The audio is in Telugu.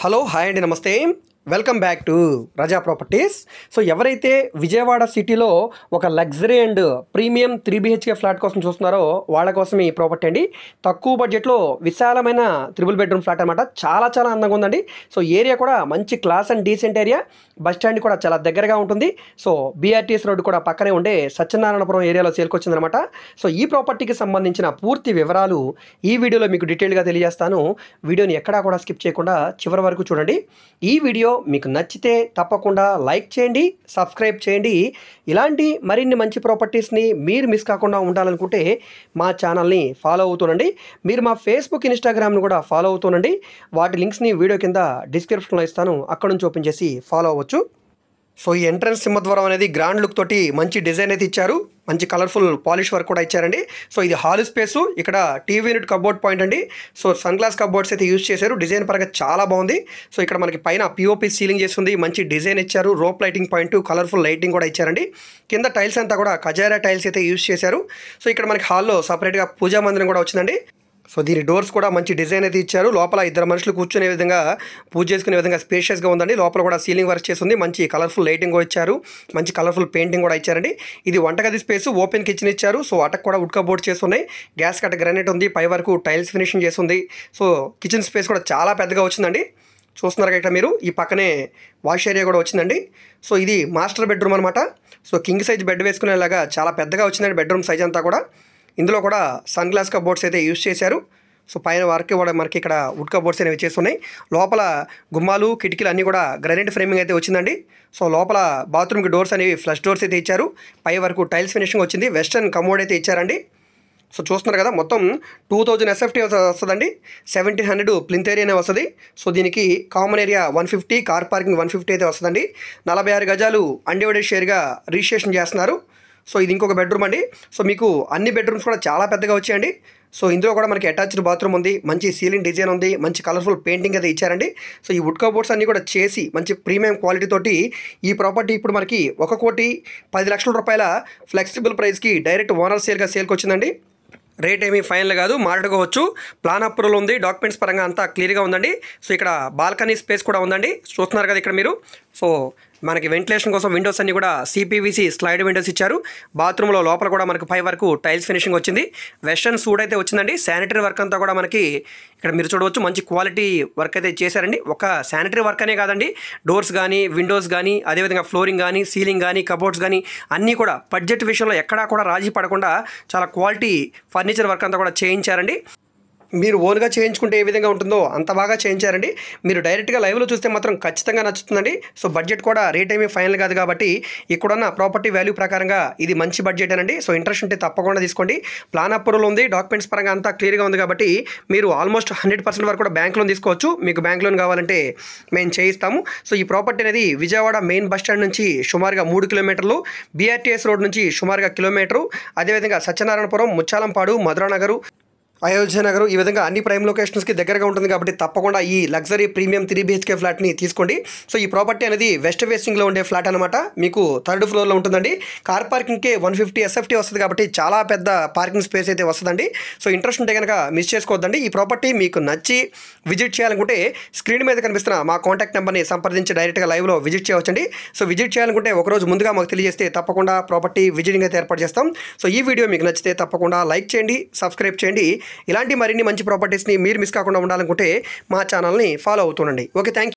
హలో హాయ్ అండి నమస్తే welcome back to Raza properties. So ఎవరైతే విజయవాడ సిటీలో ఒక luxury and premium 3BHK flat కోసం చూస్తున్నారో వాళ్ళ కోసం ఈ ప్రాపర్టీ అండి. తక్కువ బడ్జెట్లో విశాలమైన త్రిబుల్ బెడ్రూమ్ ఫ్లాట్ అనమాట. చాలా చాలా అందంగా ఉందండి. సో ఏరియా కూడా మంచి class and decent area. Bus stand కూడా చాలా దగ్గరగా ఉంటుంది. సో BRTS రోడ్డు కూడా పక్కనే ఉండే సత్యనారాయణపురం ఏరియాలో సేల్కొచ్చిందనమాట. సో ఈ ప్రాపర్టీకి సంబంధించిన పూర్తి వివరాలు ఈ వీడియోలో మీకు డీటెయిల్గా తెలియజేస్తాను. వీడియోని ఎక్కడా కూడా స్కిప్ చేయకుండా చివరి వరకు చూడండి. ఈ వీడియో మీకు నచ్చితే తప్పకుండా లైక్ చేయండి, సబ్స్క్రైబ్ చేయండి. ఇలాంటి మరిన్ని మంచి ప్రాపర్టీస్ని మీరు మిస్ కాకుండా ఉండాలనుకుంటే మా ఛానల్ని ఫాలో అవుతుండండి. మీరు మా ఫేస్బుక్, ఇన్స్టాగ్రామ్ని కూడా ఫాలో అవుతుండండి. వాటి లింక్స్ని వీడియో కింద డిస్క్రిప్షన్లో ఇస్తాను, అక్కడ నుంచి ఓపెన్ చేసి ఫాలో అవ్వచ్చు. సో ఈ ఎంట్రన్స్ సింహద్వారం అనేది గ్రాండ్ లుక్ తోటి మంచి డిజైన్ అయితే ఇచ్చారు. మంచి కలర్ఫుల్ పాలిష్ వర్క్ కూడా ఇచ్చారండి. సో ఇది హాల్ స్పేసు. ఇక్కడ టీవీ యూనిట్ కబోర్డ్ పాయింట్ అండి. సో సన్ గ్లాస్ కబోర్డ్స్ అయితే యూజ్ చేశారు. డిజైన్ పరంగా చాలా బాగుంది. సో ఇక్కడ మనకి పైన POP సీలింగ్ చేస్తుంది. మంచి డిజైన్ ఇచ్చారు. Rope lighting point, colourful lighting కూడా ఇచ్చారండి. కింద టైల్స్ అంతా కూడా కజారా టైల్స్ అయితే యూజ్ చేశారు. సో ఇక్కడ మనకి హాల్లో సపరేట్గా పూజా మందిరం కూడా వచ్చిందండి. సో దీని డోర్స్ కూడా మంచి డిజైన్ అయితే ఇచ్చారు. లోపల ఇద్దరు మనుషులు కూర్చునే విధంగా, పూజ చేసుకునే విధంగా స్పేషియస్గా ఉందండి. లోపల కూడా సీలింగ్ వర్క్ చేస్తుంది. మంచి కలర్ఫుల్ లైటింగ్ కూడా ఇచ్చారు. మంచి కలర్ఫుల్ పెయింటింగ్ కూడా ఇచ్చారండి. ఇది వంటగది స్పేస్, ఓపెన్ కిచెన్ ఇచ్చారు. సో అటక్ కూడా వుడ్ కబోర్డ్ చేస్తున్నాయి. గ్యాస్ కట్ట గ్రానైట్ ఉంది. పై వరకు టైల్స్ ఫినిషింగ్ చేస్తుంది. సో కిచెన్ స్పేస్ కూడా చాలా పెద్దగా వచ్చిందండి. చూస్తున్నారు ఇక్కడ మీరు. ఈ పక్కనే వాష్ ఏరియా కూడా వచ్చిందండి. సో ఇది మాస్టర్ బెడ్రూమ్ అనమాట. సో కింగ్ సైజ్ బెడ్ వేసుకునేలాగా చాలా పెద్దగా వచ్చిందండి బెడ్రూమ్ సైజ్ అంతా కూడా. ఇందులో కూడా సన్ గ్లాస్ కబోర్డ్స్ అయితే యూజ్ చేశారు. సో పైన వరకు కూడా మనకి ఇక్కడ వుడ్ కబోర్డ్స్ అనేవి చేస్తున్నాయి. లోపల గుమ్మాలు, కిటికీలు అన్నీ కూడా గ్రానైట్ ఫ్రేమింగ్ అయితే వచ్చిందండి. సో లోపల బాత్రూమ్కి డోర్స్ అనేవి ఫ్లష్ డోర్స్ అయితే ఇచ్చారు. పై వరకు టైల్స్ ఫినిషింగ్ వచ్చింది. వెస్టర్న్ కమోడ్ అయితే ఇచ్చారండి. సో చూస్తున్నారు కదా, మొత్తం 2000 SFT వస్తుందండి. 1700 ప్లింత్ ఏరియానే వస్తుంది. సో దీనికి కామన్ ఏరియా 150, కార్ పార్కింగ్ 150 అయితే వస్తుందండి. 46 గజాలు అన్డివైడెడ్ షేర్గా రిజిస్ట్రేషన్ చేస్తున్నారు. సో ఇది ఇంకొక బెడ్రూమ్ అండి. సో మీకు అన్ని బెడ్రూమ్స్ కూడా చాలా పెద్దగా వచ్చాయండి. సో ఇందులో కూడా మనకి అటాచ్డ్ బాత్రూమ్ ఉంది. మంచి సీలింగ్ డిజైన్ ఉంది. మంచి కలర్ఫుల్ పెయింటింగ్ అయితే ఇచ్చారండి. సో ఈ వుడ్ కబోర్డ్స్ అన్నీ కూడా చేసి మంచి ప్రీమియం క్వాలిటీ తోటి ఈ ప్రాపర్టీ ఇప్పుడు మనకి 1,10,00,000 రూపాయల ఫ్లెక్సిబుల్ ప్రైస్కి డైరెక్ట్ ఓనర్ సేల్కి వచ్చిందండి. రేట్ ఏమీ ఫైనల్ కాదు, మాట్లాడుకోవచ్చు. ప్లాన్ అప్రూవల్ ఉంది. డాక్యుమెంట్స్ పరంగా అంతా క్లియర్గా ఉందండి. సో ఇక్కడ బాల్కనీ స్పేస్ కూడా ఉందండి. చూస్తున్నారు కదా ఇక్కడ మీరు. సో మనకి వెంటిలేషన్ కోసం విండోస్ అన్నీ కూడా CPVC స్లైడ్ విండోస్ ఇచ్చారు. బాత్రూంలో లోపల కూడా మనకు పై వరకు టైల్స్ ఫినిషింగ్ వచ్చింది. వెస్టర్న్ సూడ్ అయితే వచ్చిందండి. శానిటరీ వర్క్ అంతా కూడా మనకి ఇక్కడ మీరు చూడవచ్చు. మంచి క్వాలిటీ వర్క్ అయితే చేశారండి. ఒక శానిటరీ వర్క్ అనే కాదండి, డోర్స్ కానీ, విండోస్ కానీ, అదేవిధంగా ఫ్లోరింగ్ కానీ, సీలింగ్ కానీ, కబోర్డ్స్ కానీ అన్నీ కూడా బడ్జెట్ విషయంలో ఎక్కడా కూడా రాజీ పడకుండా చాలా క్వాలిటీ ఫర్నిచర్ వర్క్ అంతా కూడా చేయించారండి. మీరు ఓన్గా చేయించుకుంటే ఏ విధంగా ఉంటుందో అంత బాగా చేయించారండి. మీరు డైరెక్ట్గా లైవ్లో చూస్తే మాత్రం ఖచ్చితంగా నచ్చుతుందండి. సో బడ్జెట్ కూడా రేట్ ఏమీ ఫైనల్ కాదు కాబట్టి ఇక్కడున్న ప్రాపర్టీ వాల్యూ ప్రకారంగా ఇది మంచి బడ్జెట్ అండి. సో ఇంట్రెస్ట్ ఉంటే తప్పకుండా తీసుకోండి. ప్లాన్ అప్రూవల్ ఉంది. డాక్యుమెంట్స్ పరంగా అంతా క్లియర్గా ఉంది కాబట్టి మీరు ఆల్మోస్ట్ 100% వరకు కూడా బ్యాంక్ లోన్ తీసుకోవచ్చు. మీకు బ్యాంక్ లోన్ కావాలంటే మేము చేయిస్తాము. సో ఈ ప్రాపర్టీ అనేది విజయవాడ మెయిన్ బస్ స్టాండ్ నుంచి సుమారుగా 3 కిలోమీటర్లు, BRTS రోడ్ నుంచి సుమారుగా కిలోమీటరు, అదేవిధంగా సత్యనారాయణపురం, ముచ్చాలంపాడు, మధురానగరు, అయోధ్య నగర్, ఈ విధంగా అన్ని ప్రైమ్ లొకేషన్స్కి దగ్గరగా ఉంటుంది కాబట్టి తప్పకుండా ఈ లగ్జరీ ప్రీమియం 3BHK ఫ్లాట్ని తీసుకోండి. సో ఈ ప్రాపర్టీ అనేది వెస్ట్ ఫేసింగ్లో ఉండే ఫ్లాట్ అనమాట. మీకు 3rd ఫ్లోర్లో ఉంటుందండి. కార్ పార్కింగ్కే 150 SFT వస్తుంది కాబట్టి చాలా పెద్ద పార్కింగ్ స్పేస్ అయితే వస్తుందండి. సో ఇంట్రెస్ట్ ఉంటే కనుక మిస్ చేసుకోవద్దండి. ఈ ప్రాపర్టీ మీకు నచ్చి విజిట్ చేయాలనుకుంటే స్క్రీన్ మీద కనిపిస్తున్న మా కాంటాక్ట్ నెంబర్ని సంప్రదించి డైరెక్ట్గా లైవ్లో విజిట్ చేయవచ్చండి. సో విజిట్ చేయాలనుకుంటే ఒకరోజు ముందుగా మాకు తెలియజేస్తే తప్పకుండా ప్రాపర్టీ విజిటింగ్ అయితే ఏర్పాటు చేస్తాం. సో ఈ వీడియో మీకు నచ్చితే తప్పకుండా లైక్ చేయండి, సబ్స్క్రైబ్ చేయండి. ఇలాంటి మరిన్ని మంచి ప్రాపర్టీస్ని మీరు మిస్ కాకుండా ఉండాలనుకుంటే మా ఛానల్ని ఫాలో అవుతుండండి. Okay, thank you.